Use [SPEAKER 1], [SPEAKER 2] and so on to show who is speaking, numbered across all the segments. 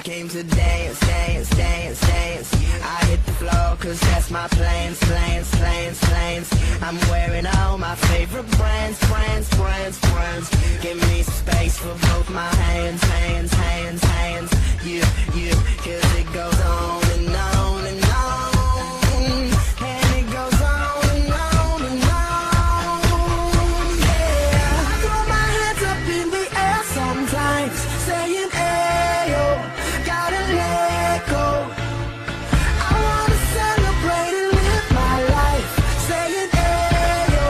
[SPEAKER 1] came to dance, dance, dance, dance. I hit the floor cause that's my plans, plans, plans, plans. I'm wearing all my favorite brands, brands, brands, brands. Give me space for both my hands, hands, hands, hands. You, cause it goes on and on and on. And it goes on and on and on. Yeah, I throw my hands up in the air sometimes, saying ayo, gotta let go. I wanna celebrate and live my life, saying ayo,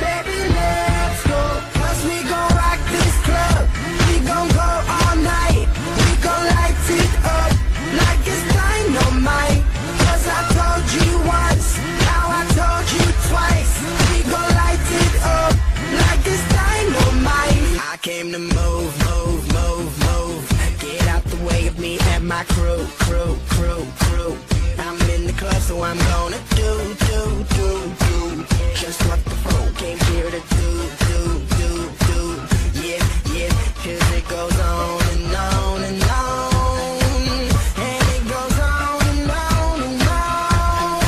[SPEAKER 1] baby let's go. Cause we gon' rock this club, we gon' go all night. We gon' light it up like it's dynamite. Cause I told you once, now I told you twice. We gon' light it up like it's dynamite. I came to move, move, move, move. Get out the way of me and my crew, crew, crew, crew. I'm in the club, so I'm gonna do just what the folk came here to do. Yeah, yeah, cause it goes on and on and on. And it goes on and on and on.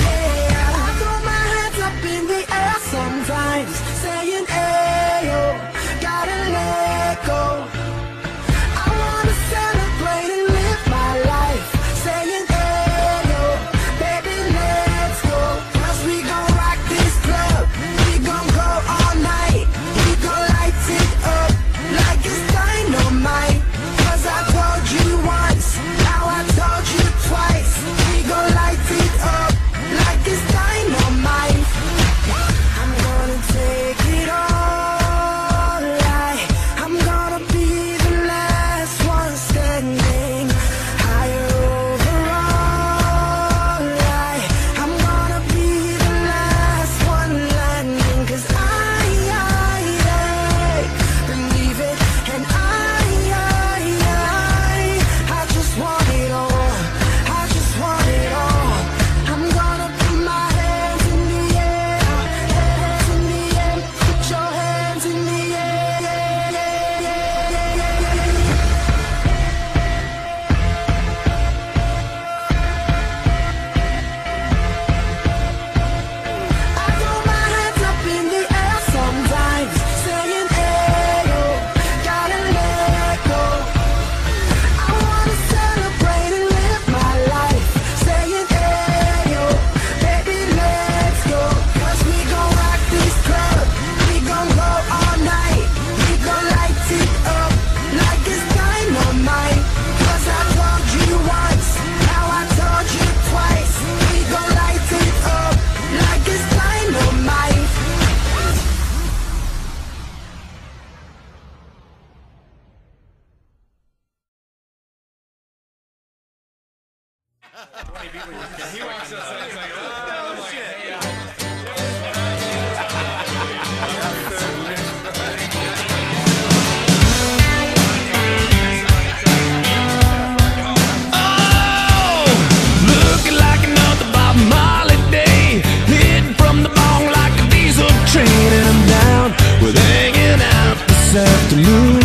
[SPEAKER 1] Yeah, I throw my hands up in the air sometimes, saying ayo, gotta let go. I wanna celebrate and live my life, saying ayo, baby let's go. Cause we gon' rock this club, we gon' go all night. We gon' light it up like it's dynamite. Cause I told you once, now I told you twice. We gon' light it up like it's dynamite. I'm gonna take it all, I'm gonna be the last one standing. Higher overall, I'm gonna be the last one landing. Cause I believe it, and I just want it all, I just want it all. I'm gonna put my hands in the air, hands in the air. Put your hands in the air, I throw my hands up in the air sometimes, saying ayo, gotta let go. I wanna celebrate and live my life, saying ayo, baby let's go. Cause we gon' rock this club, we gon' go all night. We gon' light it up like it's dynamite. Cause I told you once, now I told you twice. We gon' light it up like it's dynamite.
[SPEAKER 2] He walks outside, it's like, oh shit.
[SPEAKER 3] Looking like another Bob Marley day, hitting from the bong like a diesel train, and I'm down with hanging out this afternoon.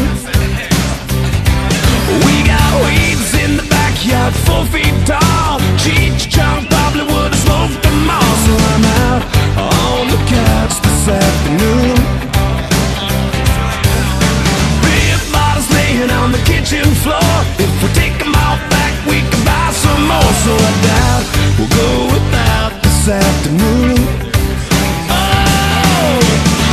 [SPEAKER 3] We got weeds in the backyard, 4 feet tall. Cheech Chong probably would've smoked them all, so I'm out on the couch this afternoon. Beer bottles laying on the kitchen floor. If we take them all back, we can buy some more. So I doubt we'll go without this afternoon. Oh,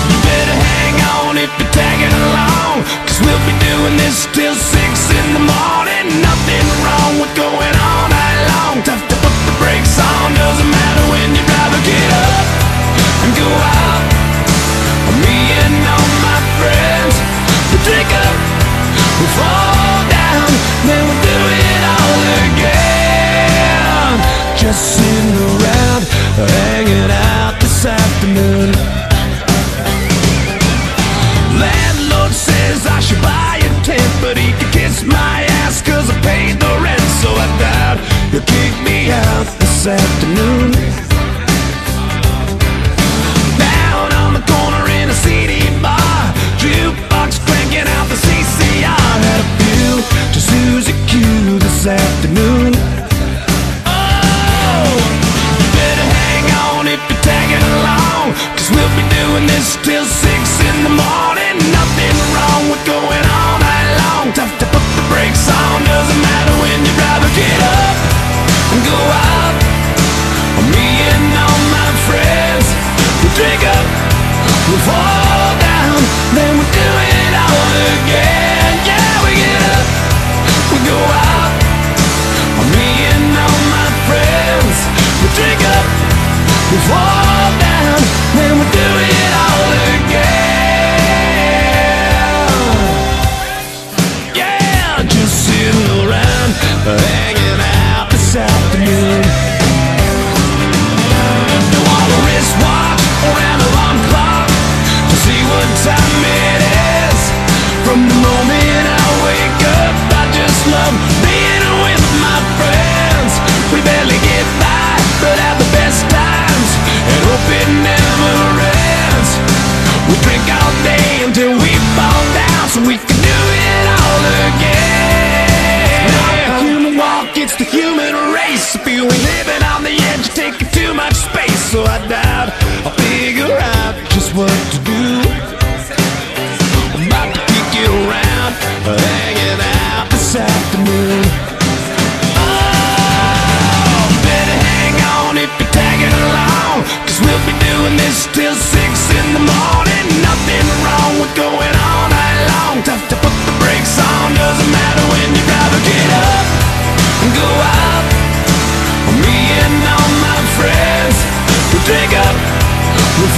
[SPEAKER 3] you better hang on if you're tagging along, cause we'll be doing this till 6 in the morning. Nothing wrong with going all night long. Tough to put the brakes on, doesn't matter when you drive or get up and go out. Me and all my friends, we drink up, we fall down, then we do it all again. Just sitting around, hanging out this afternoon. Landlord says I should buy a tent, but he can kiss my ass cause I paid the rent. So I doubt he'll kick me out this afternoon. Down on the corner in a CD bar, jukebox cranking out the CCR. Had a you feel we living on the edge, taking too much space. So I doubt I'll figure out just what to do. I'm about to kick you around, hanging out this afternoon. Oh, better hang on if you're tagging along, 'cause we'll be doing this till 6 in the morning. Nothing wrong with going all night long. Tough to put the brakes on, doesn't matter when you drive. Get up and go out. Me and all my friends will take up the